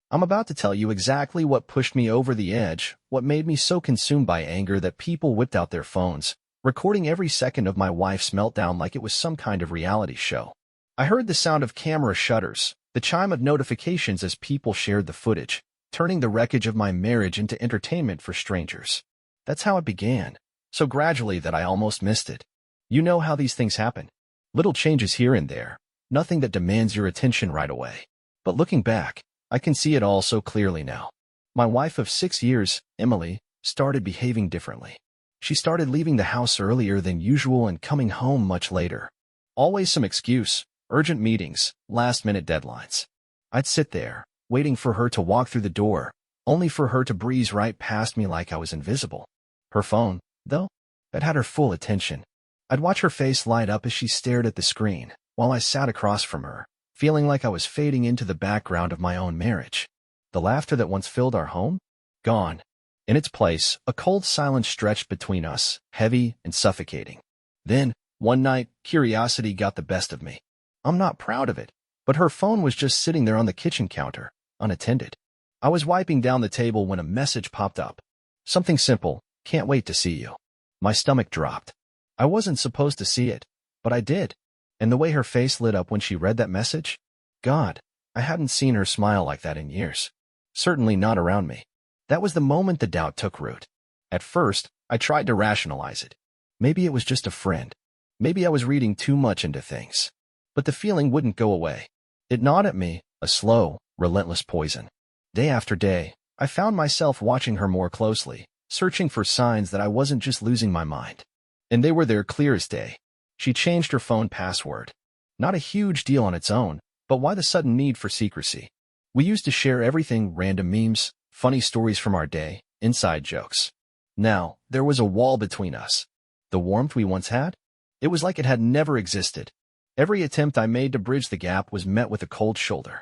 I'm about to tell you exactly what pushed me over the edge, what made me so consumed by anger that people whipped out their phones, recording every second of my wife's meltdown like it was some kind of reality show. I heard the sound of camera shutters, the chime of notifications as people shared the footage, turning the wreckage of my marriage into entertainment for strangers. That's how it began, so gradually that I almost missed it. You know how these things happen. Little changes here and there, nothing that demands your attention right away. But looking back, I can see it all so clearly now. My wife of 6 years, Emily, started behaving differently. She started leaving the house earlier than usual and coming home much later. Always some excuse, urgent meetings, last-minute deadlines. I'd sit there, waiting for her to walk through the door, only for her to breeze right past me like I was invisible. Her phone, though, that had her full attention. I'd watch her face light up as she stared at the screen, while I sat across from her, feeling like I was fading into the background of my own marriage. The laughter that once filled our home? Gone. In its place, a cold silence stretched between us, heavy and suffocating. Then, one night, curiosity got the best of me. I'm not proud of it, but her phone was just sitting there on the kitchen counter, unattended. I was wiping down the table when a message popped up. Something simple, "Can't wait to see you." My stomach dropped. I wasn't supposed to see it, but I did. And the way her face lit up when she read that message? God, I hadn't seen her smile like that in years. Certainly not around me. That was the moment the doubt took root. At first, I tried to rationalize it. Maybe it was just a friend. Maybe I was reading too much into things. But the feeling wouldn't go away. It gnawed at me, a slow, relentless poison. Day after day, I found myself watching her more closely, searching for signs that I wasn't just losing my mind. And they were there clear as day. She changed her phone password. Not a huge deal on its own, but why the sudden need for secrecy? We used to share everything, random memes, funny stories from our day, inside jokes. Now, there was a wall between us. The warmth we once had? It was like it had never existed. Every attempt I made to bridge the gap was met with a cold shoulder.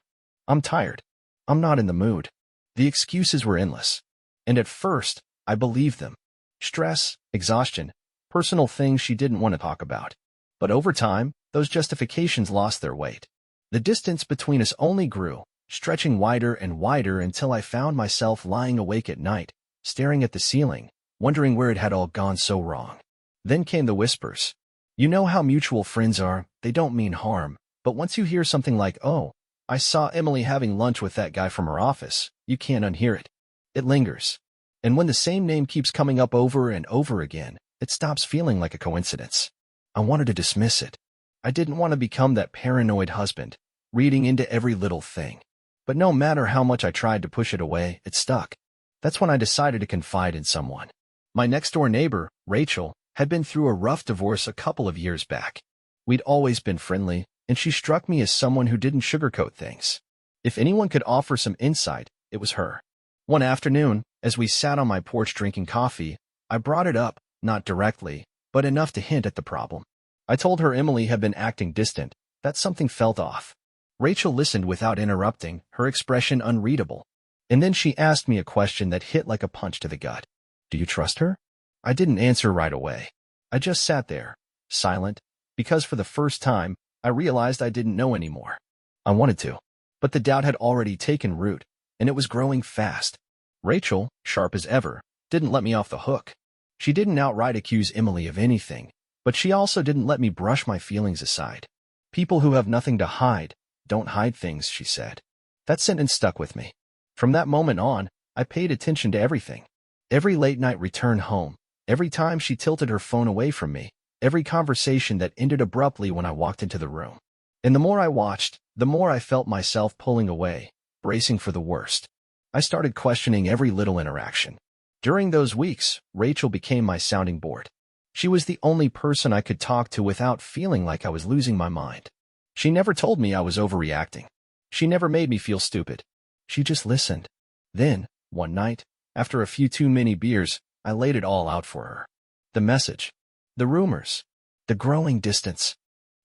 I'm tired. I'm not in the mood. The excuses were endless. And at first, I believed them. Stress, exhaustion, personal things she didn't want to talk about. But over time, those justifications lost their weight. The distance between us only grew, stretching wider and wider until I found myself lying awake at night, staring at the ceiling, wondering where it had all gone so wrong. Then came the whispers. You know how mutual friends are, they don't mean harm, but once you hear something like, "Oh, I saw Emily having lunch with that guy from her office," you can't unhear it. It lingers. And when the same name keeps coming up over and over again, it stops feeling like a coincidence. I wanted to dismiss it. I didn't want to become that paranoid husband, reading into every little thing. But no matter how much I tried to push it away, it stuck. That's when I decided to confide in someone. My next-door neighbor, Rachel, had been through a rough divorce a couple of years back. We'd always been friendly, and she struck me as someone who didn't sugarcoat things. If anyone could offer some insight, it was her. One afternoon, as we sat on my porch drinking coffee, I brought it up, not directly, but enough to hint at the problem. I told her Emily had been acting distant, that something felt off. Rachel listened without interrupting, her expression unreadable. And then she asked me a question that hit like a punch to the gut. Do you trust her? I didn't answer right away. I just sat there, silent, because for the first time, I realized I didn't know anymore. I wanted to, but the doubt had already taken root, and it was growing fast. Rachel, sharp as ever, didn't let me off the hook. She didn't outright accuse Emily of anything, but she also didn't let me brush my feelings aside. People who have nothing to hide don't hide things, she said. That sentence stuck with me. From that moment on, I paid attention to everything. Every late-night return home, every time she tilted her phone away from me, every conversation that ended abruptly when I walked into the room. And the more I watched, the more I felt myself pulling away, bracing for the worst. I started questioning every little interaction. During those weeks, Rachel became my sounding board. She was the only person I could talk to without feeling like I was losing my mind. She never told me I was overreacting. She never made me feel stupid. She just listened. Then, one night, after a few too many beers, I laid it all out for her. The message. The rumors. The growing distance.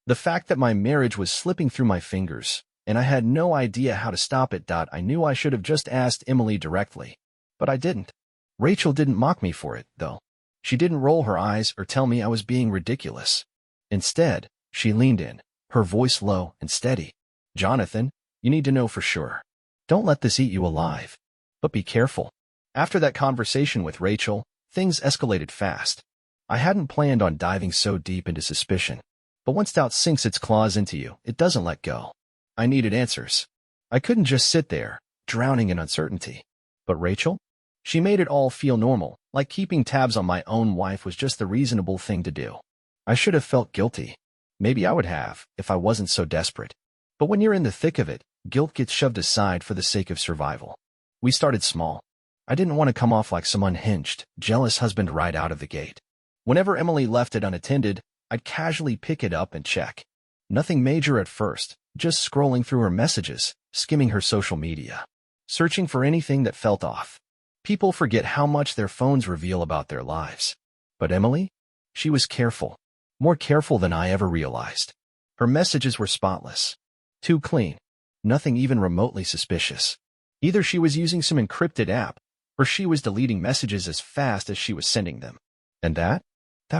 The fact that my marriage was slipping through my fingers, and I had no idea how to stop it. I knew I should have just asked Emily directly. But I didn't. Rachel didn't mock me for it, though. She didn't roll her eyes or tell me I was being ridiculous. Instead, she leaned in, her voice low and steady. Jonathan, you need to know for sure. Don't let this eat you alive. But be careful. After that conversation with Rachel, things escalated fast. I hadn't planned on diving so deep into suspicion. But once doubt sinks its claws into you, it doesn't let go. I needed answers. I couldn't just sit there, drowning in uncertainty. But Rachel? She made it all feel normal, like keeping tabs on my own wife was just the reasonable thing to do. I should have felt guilty. Maybe I would have, if I wasn't so desperate. But when you're in the thick of it, guilt gets shoved aside for the sake of survival. We started small. I didn't want to come off like some unhinged, jealous husband right out of the gate. Whenever Emily left it unattended, I'd casually pick it up and check. Nothing major at first, just scrolling through her messages, skimming her social media, searching for anything that felt off. People forget how much their phones reveal about their lives. But Emily? She was careful. More careful than I ever realized. Her messages were spotless. Too clean. Nothing even remotely suspicious. Either she was using some encrypted app, or she was deleting messages as fast as she was sending them. And that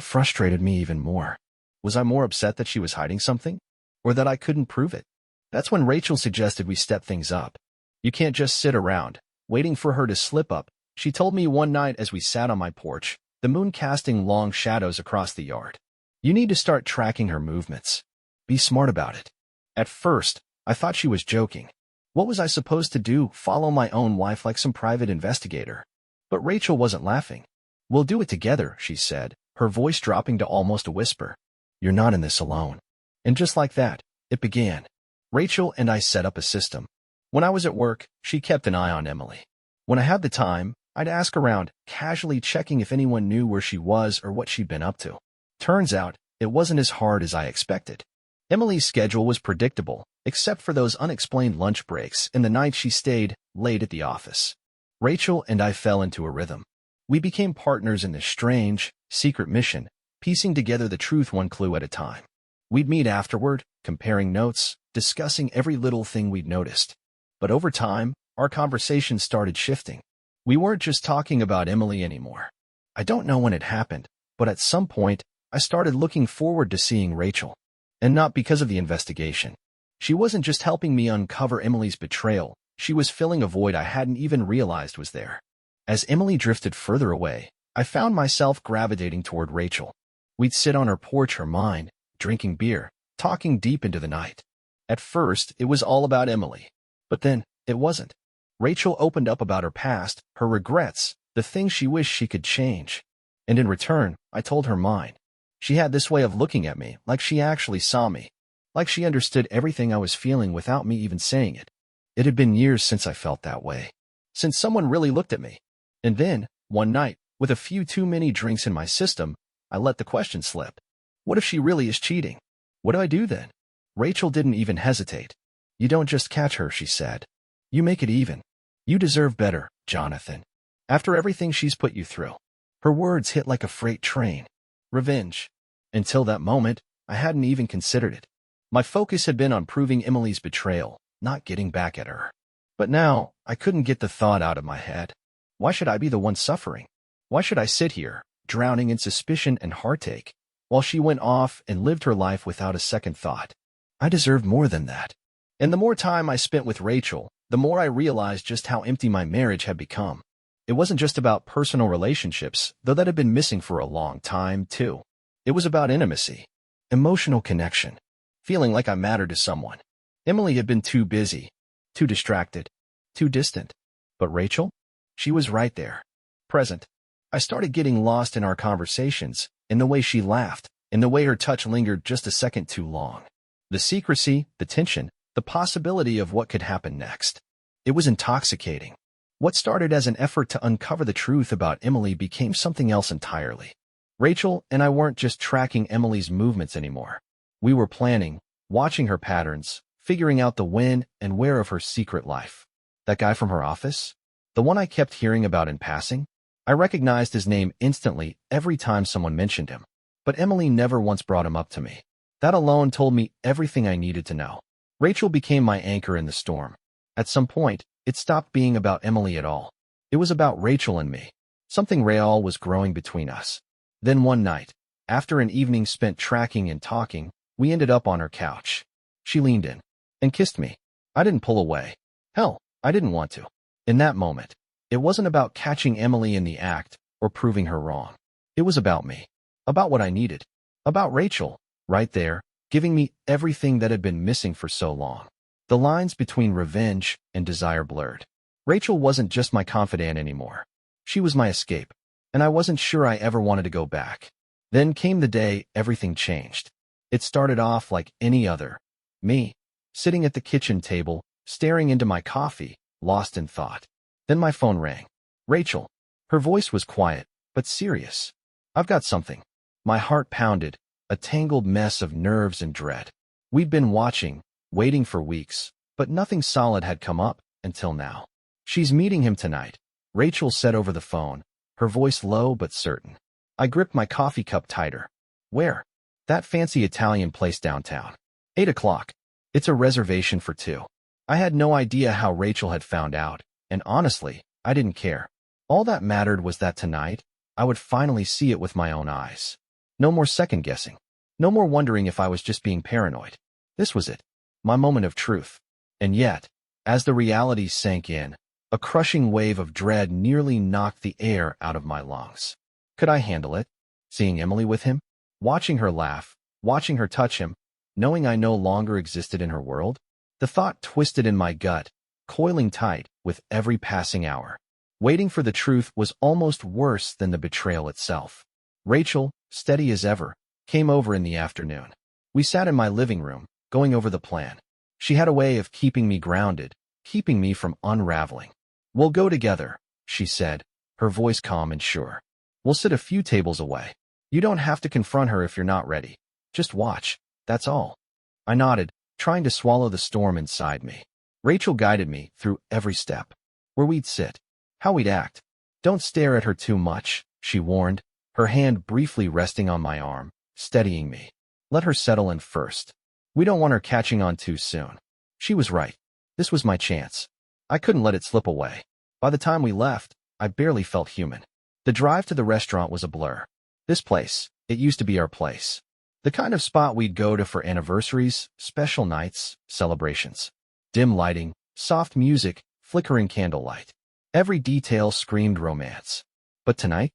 frustrated me even more. Was I more upset that she was hiding something? Or that I couldn't prove it? That's when Rachel suggested we step things up. You can't just sit around, waiting for her to slip up, she told me one night as we sat on my porch, the moon casting long shadows across the yard. You need to start tracking her movements. Be smart about it. At first, I thought she was joking. What was I supposed to do, follow my own wife like some private investigator? But Rachel wasn't laughing. We'll do it together, she said, her voice dropping to almost a whisper. You're not in this alone. And just like that, it began. Rachel and I set up a system. When I was at work, she kept an eye on Emily. When I had the time, I'd ask around, casually checking if anyone knew where she was or what she'd been up to. Turns out, it wasn't as hard as I expected. Emily's schedule was predictable, except for those unexplained lunch breaks and the nights she stayed late at the office. Rachel and I fell into a rhythm. We became partners in this strange, secret mission, piecing together the truth one clue at a time. We'd meet afterward, comparing notes, discussing every little thing we'd noticed. But over time, our conversation started shifting. We weren't just talking about Emily anymore. I don't know when it happened, but at some point, I started looking forward to seeing Rachel. And not because of the investigation. She wasn't just helping me uncover Emily's betrayal, she was filling a void I hadn't even realized was there. As Emily drifted further away, I found myself gravitating toward Rachel. We'd sit on her porch or mine, drinking beer, talking deep into the night. At first, it was all about Emily. But then, it wasn't. Rachel opened up about her past, her regrets, the things she wished she could change. And in return, I told her mine. She had this way of looking at me, like she actually saw me. Like she understood everything I was feeling without me even saying it. It had been years since I felt that way. Since someone really looked at me. And then, one night, with a few too many drinks in my system, I let the question slip. What if she really is cheating? What do I do then? Rachel didn't even hesitate. You don't just catch her, she said. You make it even. You deserve better, Jonathan. After everything she's put you through. Her words hit like a freight train. Revenge. Until that moment, I hadn't even considered it. My focus had been on proving Emily's betrayal, not getting back at her. But now, I couldn't get the thought out of my head. Why should I be the one suffering? Why should I sit here, drowning in suspicion and heartache, while she went off and lived her life without a second thought? I deserved more than that. And the more time I spent with Rachel, the more I realized just how empty my marriage had become. It wasn't just about personal relationships, though that had been missing for a long time, too. It was about intimacy, emotional connection, feeling like I mattered to someone. Emily had been too busy, too distracted, too distant. But Rachel? She was right there, present. I started getting lost in our conversations, in the way she laughed, in the way her touch lingered just a second too long. The secrecy, the tension, the possibility of what could happen next. It was intoxicating. What started as an effort to uncover the truth about Emily became something else entirely. Rachel and I weren't just tracking Emily's movements anymore. We were planning, watching her patterns, figuring out the when and where of her secret life. That guy from her office? The one I kept hearing about in passing? I recognized his name instantly every time someone mentioned him. But Emily never once brought him up to me. That alone told me everything I needed to know. Rachel became my anchor in the storm. At some point, it stopped being about Emily at all. It was about Rachel and me. Something real was growing between us. Then one night, after an evening spent tracking and talking, we ended up on her couch. She leaned in and kissed me. I didn't pull away. Hell, I didn't want to. In that moment, it wasn't about catching Emily in the act or proving her wrong. It was about me, about what I needed, about Rachel, right there, giving me everything that had been missing for so long. The lines between revenge and desire blurred. Rachel wasn't just my confidant anymore. She was my escape, and I wasn't sure I ever wanted to go back. Then came the day everything changed. It started off like any other. Me, sitting at the kitchen table, staring into my coffee, lost in thought. Then my phone rang. Rachel. Her voice was quiet, but serious. I've got something. My heart pounded, a tangled mess of nerves and dread. We'd been watching, waiting for weeks, but nothing solid had come up until now. She's meeting him tonight, Rachel said over the phone, her voice low but certain. I gripped my coffee cup tighter. Where? That fancy Italian place downtown. 8 o'clock. It's a reservation for 2. I had no idea how Rachel had found out, and honestly, I didn't care. All that mattered was that tonight, I would finally see it with my own eyes. No more second-guessing. No more wondering if I was just being paranoid. This was it. My moment of truth. And yet, as the reality sank in, a crushing wave of dread nearly knocked the air out of my lungs. Could I handle it? Seeing Emily with him? Watching her laugh? Watching her touch him? Knowing I no longer existed in her world? The thought twisted in my gut, coiling tight with every passing hour. Waiting for the truth was almost worse than the betrayal itself. Rachel, steady as ever, came over in the afternoon. We sat in my living room, going over the plan. She had a way of keeping me grounded, keeping me from unraveling. We'll go together, she said, her voice calm and sure. We'll sit a few tables away. You don't have to confront her if you're not ready. Just watch, that's all. I nodded, trying to swallow the storm inside me. Rachel guided me through every step. Where we'd sit, how we'd act. Don't stare at her too much, she warned, her hand briefly resting on my arm, steadying me. Let her settle in first. We don't want her catching on too soon. She was right. This was my chance. I couldn't let it slip away. By the time we left, I barely felt human. The drive to the restaurant was a blur. This place, it used to be our place. The kind of spot we'd go to for anniversaries, special nights, celebrations. Dim lighting, soft music, flickering candlelight. Every detail screamed romance. But tonight,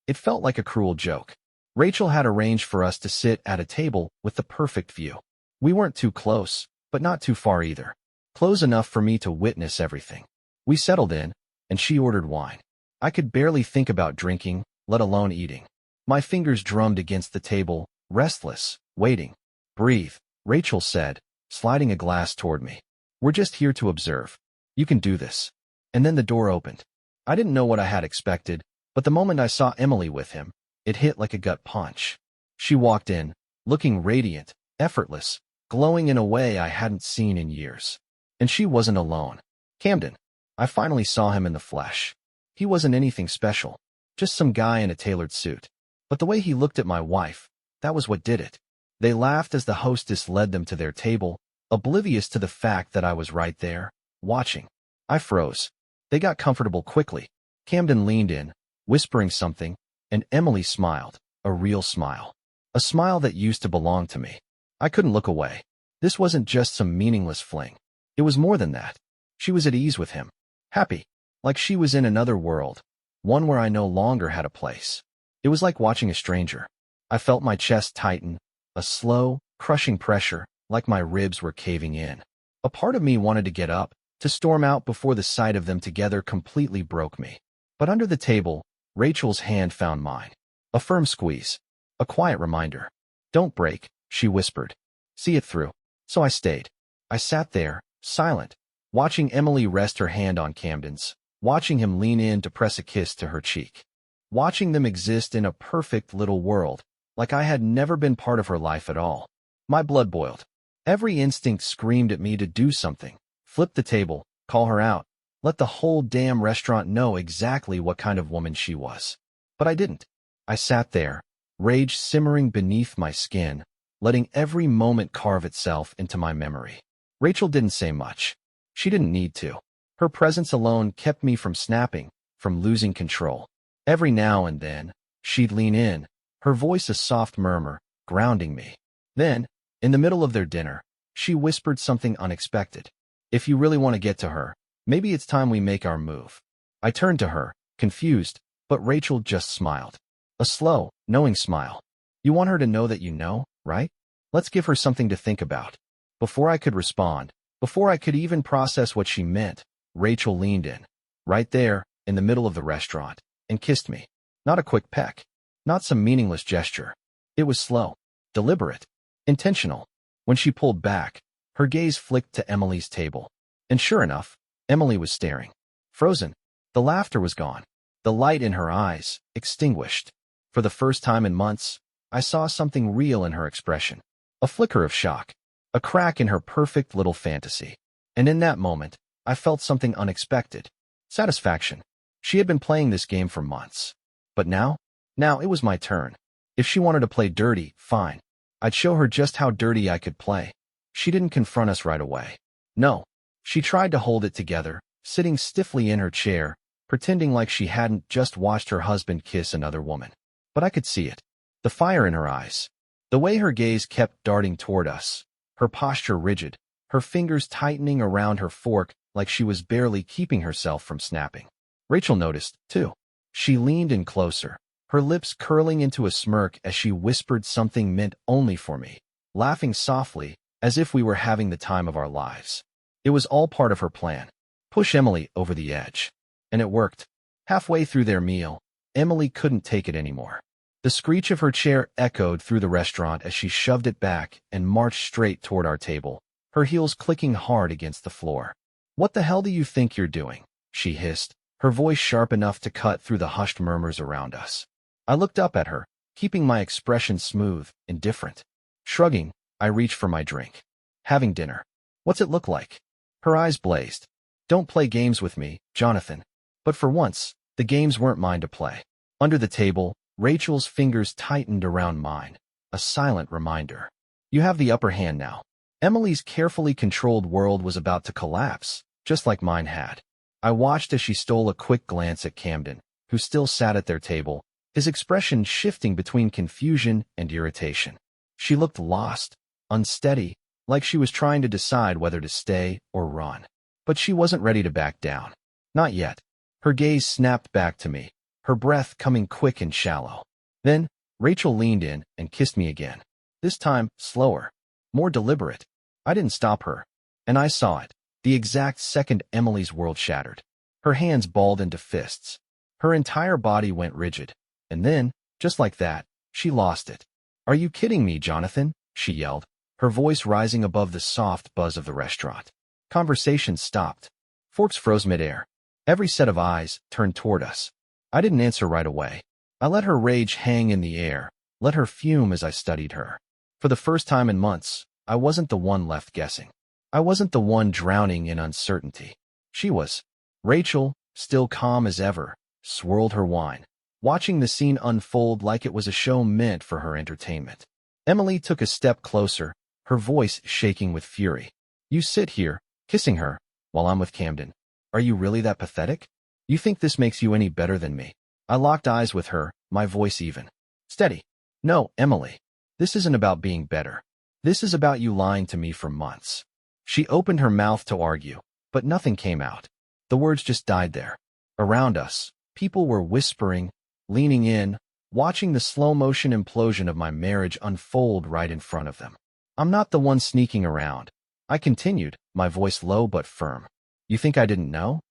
it felt like a cruel joke. Rachel had arranged for us to sit at a table with the perfect view. We weren't too close, but not too far either. Close enough for me to witness everything. We settled in, and she ordered wine. I could barely think about drinking, let alone eating. My fingers drummed against the table, restless, waiting. Breathe, Rachel said, sliding a glass toward me. We're just here to observe. You can do this. And then the door opened. I didn't know what I had expected, but the moment I saw Emily with him, it hit like a gut punch. She walked in, looking radiant, effortless, glowing in a way I hadn't seen in years. And she wasn't alone. Camden. I finally saw him in the flesh. He wasn't anything special, just some guy in a tailored suit. But the way he looked at my wife, that was what did it. They laughed as the hostess led them to their table, oblivious to the fact that I was right there, watching. I froze. They got comfortable quickly. Camden leaned in, whispering something, and Emily smiled, a real smile. A smile that used to belong to me. I couldn't look away. This wasn't just some meaningless fling. It was more than that. She was at ease with him. Happy. Like she was in another world. One where I no longer had a place. It was like watching a stranger. I felt my chest tighten, a slow, crushing pressure, like my ribs were caving in. A part of me wanted to get up, to storm out before the sight of them together completely broke me. But under the table, Rachel's hand found mine. A firm squeeze. A quiet reminder. Don't break, she whispered. See it through. So I stayed. I sat there, silent, watching Emily rest her hand on Camden's, watching him lean in to press a kiss to her cheek. Watching them exist in a perfect little world, like I had never been part of her life at all. My blood boiled. Every instinct screamed at me to do something. Flip the table, call her out, let the whole damn restaurant know exactly what kind of woman she was. But I didn't. I sat there, rage simmering beneath my skin, letting every moment carve itself into my memory. Rachel didn't say much. She didn't need to. Her presence alone kept me from snapping, from losing control. Every now and then, she'd lean in, her voice a soft murmur, grounding me. Then, in the middle of their dinner, she whispered something unexpected. If you really want to get to her, maybe it's time we make our move. I turned to her, confused, but Rachel just smiled. A slow, knowing smile. You want her to know that you know, right? Let's give her something to think about. Before I could respond, before I could even process what she meant, Rachel leaned in, right there, in the middle of the restaurant, and kissed me. Not a quick peck. Not some meaningless gesture. It was slow, deliberate, intentional. When she pulled back, her gaze flicked to Emily's table. And sure enough, Emily was staring. Frozen. The laughter was gone. The light in her eyes, extinguished. For the first time in months, I saw something real in her expression. A flicker of shock. A crack in her perfect little fantasy. And in that moment, I felt something unexpected. Satisfaction. She had been playing this game for months. But now it was my turn. If she wanted to play dirty, fine. I'd show her just how dirty I could play. She didn't confront us right away. No. She tried to hold it together, sitting stiffly in her chair, pretending like she hadn't just watched her husband kiss another woman. But I could see it. The fire in her eyes. The way her gaze kept darting toward us. Her posture rigid. Her fingers tightening around her fork like she was barely keeping herself from snapping. Rachel noticed, too. She leaned in closer, her lips curling into a smirk as she whispered something meant only for me, laughing softly, as if we were having the time of our lives. It was all part of her plan. Push Emily over the edge. And it worked. Halfway through their meal, Emily couldn't take it anymore. The screech of her chair echoed through the restaurant as she shoved it back and marched straight toward our table, her heels clicking hard against the floor. "What the hell do you think you're doing?" she hissed, her voice sharp enough to cut through the hushed murmurs around us. I looked up at her, keeping my expression smooth, indifferent. Shrugging, I reached for my drink. "Having dinner. What's it look like?" Her eyes blazed. "Don't play games with me, Jonathan." But for once, the games weren't mine to play. Under the table, Rachel's fingers tightened around mine, a silent reminder. You have the upper hand now. Emily's carefully controlled world was about to collapse, just like mine had. I watched as she stole a quick glance at Camden, who still sat at their table, his expression shifting between confusion and irritation. She looked lost, unsteady, like she was trying to decide whether to stay or run. But she wasn't ready to back down. Not yet. Her gaze snapped back to me, her breath coming quick and shallow. Then, Rachel leaned in and kissed me again. This time, slower, more deliberate. I didn't stop her, and I saw it, the exact second Emily's world shattered. Her hands balled into fists. Her entire body went rigid, and then, just like that, she lost it. "Are you kidding me, Jonathan?" she yelled, her voice rising above the soft buzz of the restaurant. Conversation stopped. Forks froze midair. Every set of eyes turned toward us. I didn't answer right away. I let her rage hang in the air, let her fume as I studied her. For the first time in months, I wasn't the one left guessing. I wasn't the one drowning in uncertainty. She was. Rachel, still calm as ever, swirled her wine, watching the scene unfold like it was a show meant for her entertainment. Emily took a step closer, her voice shaking with fury. "You sit here, kissing her, while I'm with Camden. Are you really that pathetic? You think this makes you any better than me?" I locked eyes with her, my voice even. Steady. "No, Emily. This isn't about being better. This is about you lying to me for months." She opened her mouth to argue, but nothing came out. The words just died there. Around us, people were whispering, leaning in, watching the slow-motion implosion of my marriage unfold right in front of them. "I'm not the one sneaking around," I continued, my voice low but firm. "You think I didn't know?"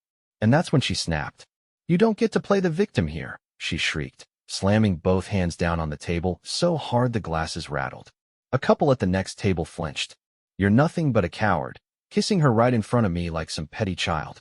And that's when she snapped. "You don't get to play the victim here," she shrieked, slamming both hands down on the table so hard the glasses rattled. A couple at the next table flinched. "You're nothing but a coward," kissing her right in front of me like some petty child.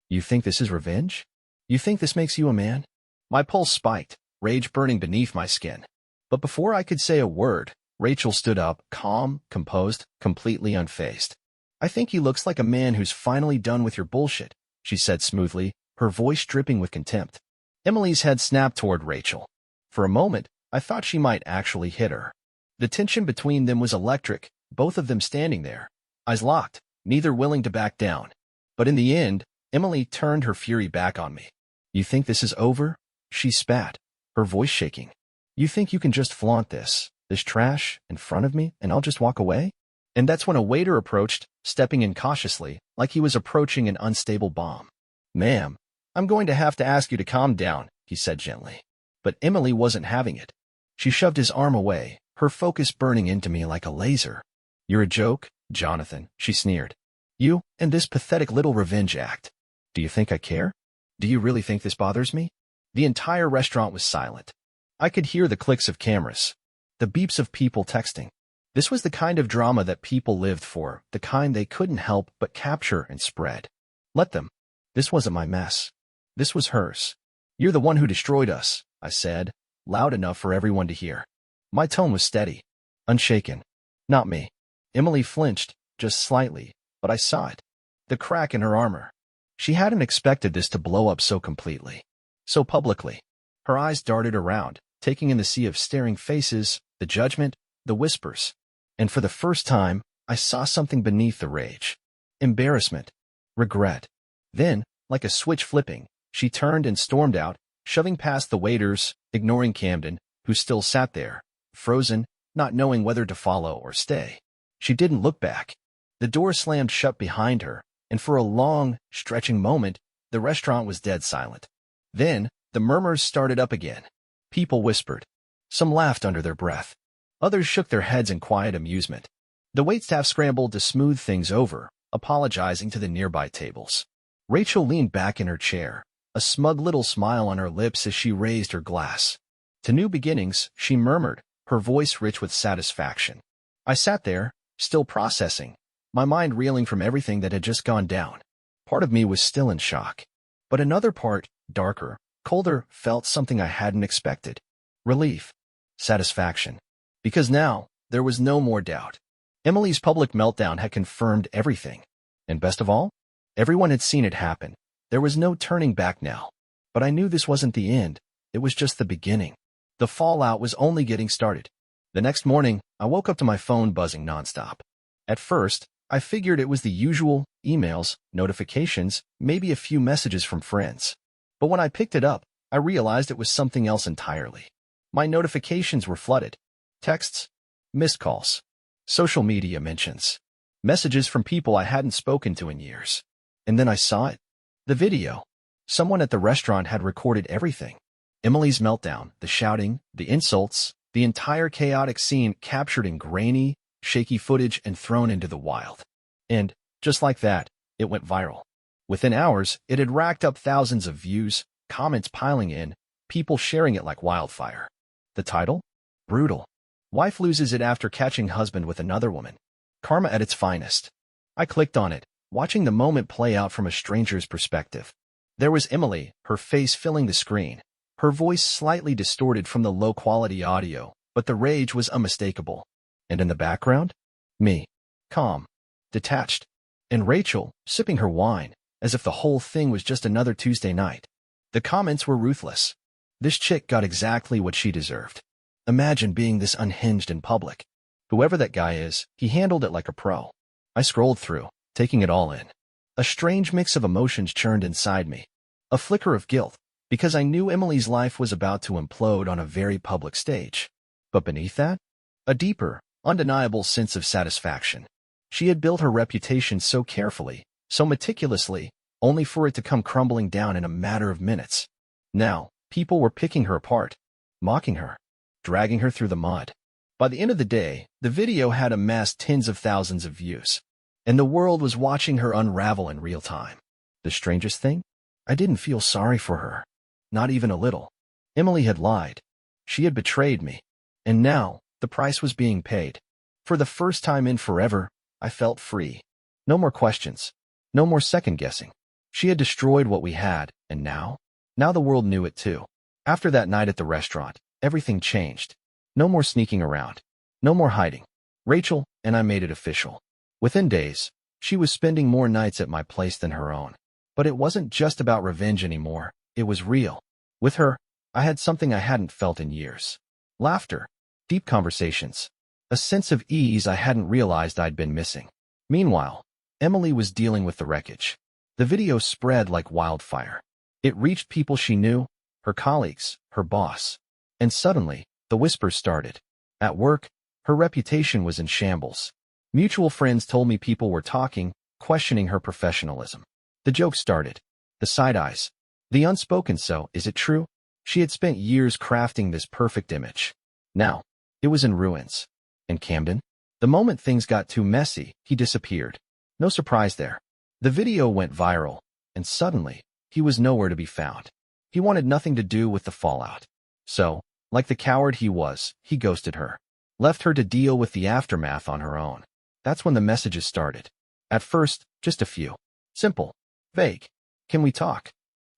"You think this is revenge? You think this makes you a man?" My pulse spiked, rage burning beneath my skin. But before I could say a word, Rachel stood up, calm, composed, completely unfazed. "I think he looks like a man who's finally done with your bullshit," she said smoothly, her voice dripping with contempt. Emily's head snapped toward Rachel. For a moment, I thought she might actually hit her. The tension between them was electric, both of them standing there, eyes locked, neither willing to back down. But in the end, Emily turned her fury back on me. "You think this is over?" she spat, her voice shaking. "You think you can just flaunt this trash, in front of me, and I'll just walk away?" And that's when a waiter approached, stepping in cautiously like he was approaching an unstable bomb. "Ma'am, I'm going to have to ask you to calm down," he said gently. But Emily wasn't having it. She shoved his arm away, her focus burning into me like a laser. "You're a joke, Jonathan," she sneered. "You and this pathetic little revenge act. Do you think I care? Do you really think this bothers me?" The entire restaurant was silent. I could hear the clicks of cameras, the beeps of people texting. This was the kind of drama that people lived for, the kind they couldn't help but capture and spread. Let them. This wasn't my mess. This was hers. "You're the one who destroyed us," I said, loud enough for everyone to hear. My tone was steady, unshaken. "Not me." Emily flinched, just slightly, but I saw it. The crack in her armor. She hadn't expected this to blow up so completely, so publicly. Her eyes darted around, taking in the sea of staring faces, the judgment, the whispers. And for the first time, I saw something beneath the rage. Embarrassment. Regret. Then, like a switch flipping, she turned and stormed out, shoving past the waiters, ignoring Camden, who still sat there, frozen, not knowing whether to follow or stay. She didn't look back. The door slammed shut behind her, and for a long, stretching moment, the restaurant was dead silent. Then, the murmurs started up again. People whispered. Some laughed under their breath. Others shook their heads in quiet amusement. The waitstaff scrambled to smooth things over, apologizing to the nearby tables. Rachel leaned back in her chair, a smug little smile on her lips as she raised her glass. "To new beginnings," she murmured, her voice rich with satisfaction. I sat there, still processing, my mind reeling from everything that had just gone down. Part of me was still in shock. But another part, darker, colder, felt something I hadn't expected. Relief. Satisfaction. Because now, there was no more doubt. Emily's public meltdown had confirmed everything. And best of all, everyone had seen it happen. There was no turning back now. But I knew this wasn't the end. It was just the beginning. The fallout was only getting started. The next morning, I woke up to my phone buzzing nonstop. At first, I figured it was the usual emails, notifications, maybe a few messages from friends. But when I picked it up, I realized it was something else entirely. My notifications were flooded. Texts, missed calls, social media mentions, messages from people I hadn't spoken to in years. And then I saw it. The video. Someone at the restaurant had recorded everything. Emily's meltdown, the shouting, the insults, the entire chaotic scene captured in grainy, shaky footage and thrown into the wild. And, just like that, it went viral. Within hours, it had racked up thousands of views, comments piling in, people sharing it like wildfire. The title? Brutal. Wife loses it after catching husband with another woman. Karma at its finest. I clicked on it, watching the moment play out from a stranger's perspective. There was Emily, her face filling the screen, her voice slightly distorted from the low-quality audio, but the rage was unmistakable. And in the background? Me. Calm. Detached. And Rachel, sipping her wine, as if the whole thing was just another Tuesday night. The comments were ruthless. This chick got exactly what she deserved. Imagine being this unhinged in public. Whoever that guy is, he handled it like a pro. I scrolled through, taking it all in. A strange mix of emotions churned inside me. A flicker of guilt, because I knew Emily's life was about to implode on a very public stage. But beneath that, a deeper, undeniable sense of satisfaction. She had built her reputation so carefully, so meticulously, only for it to come crumbling down in a matter of minutes. Now, people were picking her apart, mocking her, dragging her through the mud. By the end of the day, the video had amassed tens of thousands of views, and the world was watching her unravel in real time. The strangest thing? I didn't feel sorry for her. Not even a little. Emily had lied. She had betrayed me. And now, the price was being paid. For the first time in forever, I felt free. No more questions. No more second-guessing. She had destroyed what we had, and now? Now the world knew it too. After that night at the restaurant, everything changed. No more sneaking around. No more hiding. Rachel and I made it official. Within days, she was spending more nights at my place than her own. But it wasn't just about revenge anymore. It was real. With her, I had something I hadn't felt in years. Laughter. Deep conversations. A sense of ease I hadn't realized I'd been missing. Meanwhile, Emily was dealing with the wreckage. The video spread like wildfire. It reached people she knew, her colleagues, her boss. And suddenly, the whispers started. At work, her reputation was in shambles. Mutual friends told me people were talking, questioning her professionalism. The joke started. The side eyes. The unspoken "so, is it true?" She had spent years crafting this perfect image. Now, it was in ruins. And Camden? The moment things got too messy, he disappeared. No surprise there. The video went viral, and suddenly, he was nowhere to be found. He wanted nothing to do with the fallout. So, like the coward he was, he ghosted her. Left her to deal with the aftermath on her own. That's when the messages started. At first, just a few. Simple. Vague. "Can we talk?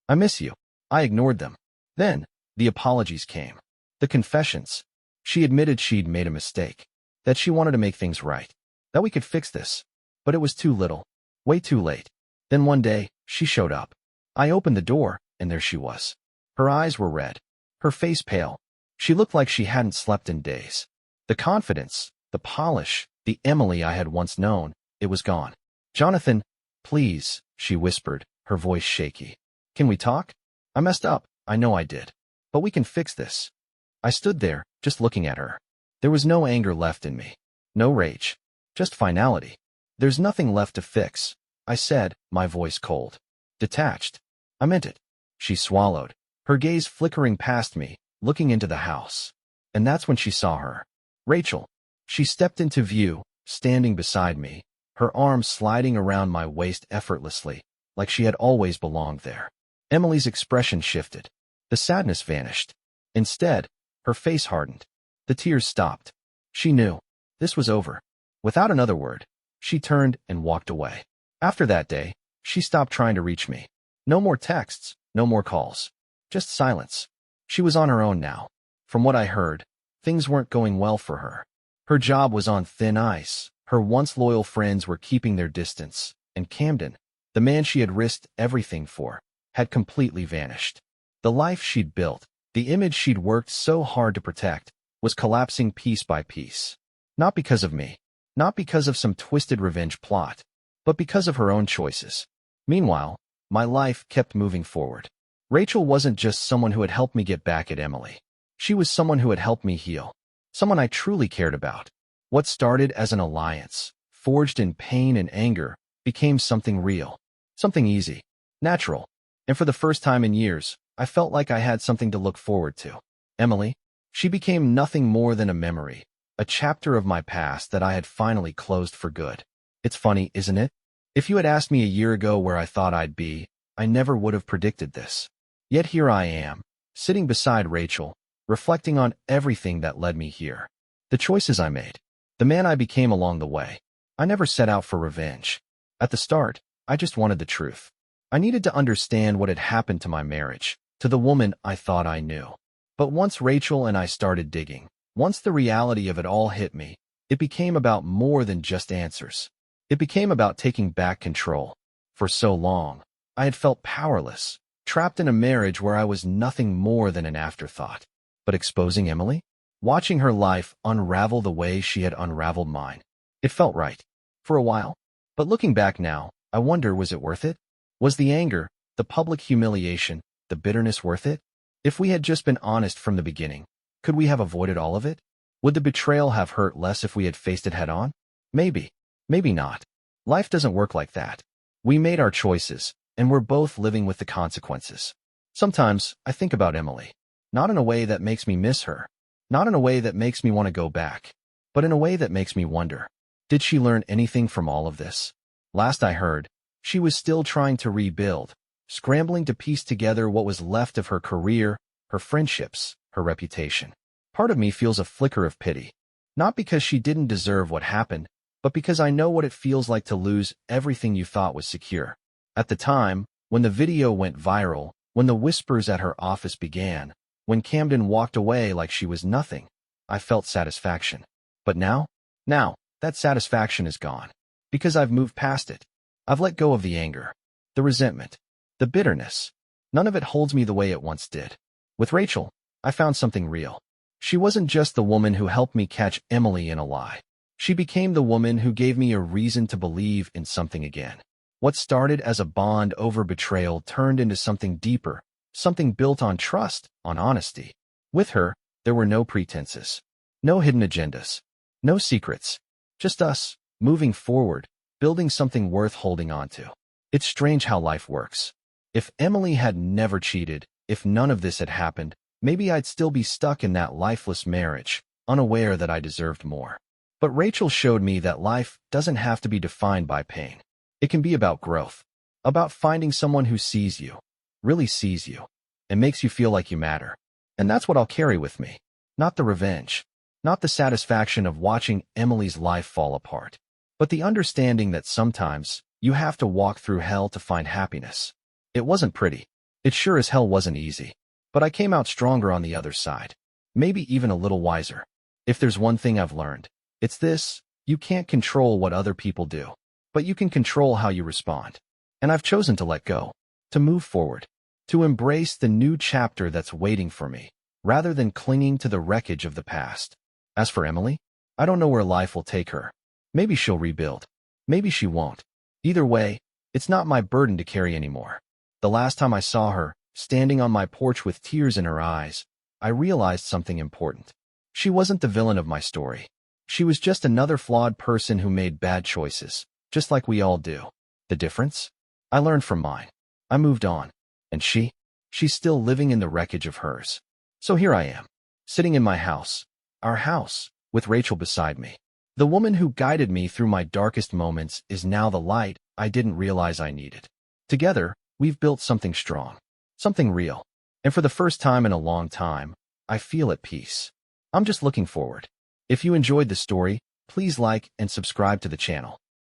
I miss you." I ignored them. Then, the apologies came. The confessions. She admitted she'd made a mistake. That she wanted to make things right. That we could fix this. But it was too little. Way too late. Then one day, she showed up. I opened the door, and there she was. Her eyes were red. Her face pale. She looked like she hadn't slept in days. The confidence, the polish, the Emily I had once known, it was gone. "Jonathan, please," she whispered, her voice shaky. "Can we talk? I messed up, I know I did. But we can fix this." I stood there, just looking at her. There was no anger left in me. No rage. Just finality. "There's nothing left to fix," I said, my voice cold. Detached. I meant it. She swallowed, her gaze flickering past me, looking into the house. And that's when she saw her. Rachel. She stepped into view, standing beside me, her arms sliding around my waist effortlessly, like she had always belonged there. Emily's expression shifted. The sadness vanished. Instead, her face hardened. The tears stopped. She knew. This was over. Without another word, she turned and walked away. After that day, she stopped trying to reach me. No more texts, no more calls. Just silence. She was on her own now. From what I heard, things weren't going well for her. Her job was on thin ice. Her once loyal friends were keeping their distance. And Camden, the man she had risked everything for, had completely vanished. The life she'd built, the image she'd worked so hard to protect, was collapsing piece by piece. Not because of me. Not because of some twisted revenge plot. But because of her own choices. Meanwhile, my life kept moving forward. Rachel wasn't just someone who had helped me get back at Emily. She was someone who had helped me heal. Someone I truly cared about. What started as an alliance, forged in pain and anger, became something real. Something easy. Natural. And for the first time in years, I felt like I had something to look forward to. Emily. She became nothing more than a memory. A chapter of my past that I had finally closed for good. It's funny, isn't it? If you had asked me a year ago where I thought I'd be, I never would have predicted this. Yet here I am, sitting beside Rachel, reflecting on everything that led me here. The choices I made. The man I became along the way. I never set out for revenge. At the start, I just wanted the truth. I needed to understand what had happened to my marriage, to the woman I thought I knew. But once Rachel and I started digging, once the reality of it all hit me, it became about more than just answers. It became about taking back control. For so long, I had felt powerless, trapped in a marriage where I was nothing more than an afterthought. But exposing Emily? Watching her life unravel the way she had unraveled mine. It felt right. For a while. But looking back now, I wonder, was it worth it? Was the anger, the public humiliation, the bitterness worth it? If we had just been honest from the beginning, could we have avoided all of it? Would the betrayal have hurt less if we had faced it head on? Maybe. Maybe not. Life doesn't work like that. We made our choices, and we're both living with the consequences. Sometimes, I think about Emily. Not in a way that makes me miss her. Not in a way that makes me want to go back. But in a way that makes me wonder. Did she learn anything from all of this? Last I heard, she was still trying to rebuild, scrambling to piece together what was left of her career, her friendships, her reputation. Part of me feels a flicker of pity. Not because she didn't deserve what happened, but because I know what it feels like to lose everything you thought was secure. At the time, when the video went viral, when the whispers at her office began, when Camden walked away like she was nothing, I felt satisfaction. But now, that satisfaction is gone. Because I've moved past it. I've let go of the anger, the resentment, the bitterness. None of it holds me the way it once did. With Rachel, I found something real. She wasn't just the woman who helped me catch Emily in a lie. She became the woman who gave me a reason to believe in something again. What started as a bond over betrayal turned into something deeper, something built on trust, on honesty. With her, there were no pretenses, no hidden agendas, no secrets. Just us, moving forward, building something worth holding on to. It's strange how life works. If Emily had never cheated, if none of this had happened, maybe I'd still be stuck in that lifeless marriage, unaware that I deserved more. But Rachel showed me that life doesn't have to be defined by pain. It can be about growth, about finding someone who sees you, really sees you, and makes you feel like you matter. And that's what I'll carry with me. Not the revenge, not the satisfaction of watching Emily's life fall apart, but the understanding that sometimes you have to walk through hell to find happiness. It wasn't pretty. It sure as hell wasn't easy. But I came out stronger on the other side. Maybe even a little wiser. If there's one thing I've learned, it's this: you can't control what other people do, but you can control how you respond. And I've chosen to let go, to move forward, to embrace the new chapter that's waiting for me, rather than clinging to the wreckage of the past. As for Emily, I don't know where life will take her. Maybe she'll rebuild. Maybe she won't. Either way, it's not my burden to carry anymore. The last time I saw her, standing on my porch with tears in her eyes, I realized something important. She wasn't the villain of my story. She was just another flawed person who made bad choices, just like we all do. The difference? I learned from mine. I moved on. And she's still living in the wreckage of hers. So here I am, sitting in my house, our house, with Rachel beside me. The woman who guided me through my darkest moments is now the light I didn't realize I needed. Together, we've built something strong, something real. And for the first time in a long time, I feel at peace. I'm just looking forward. If you enjoyed the story, please like and subscribe to the channel.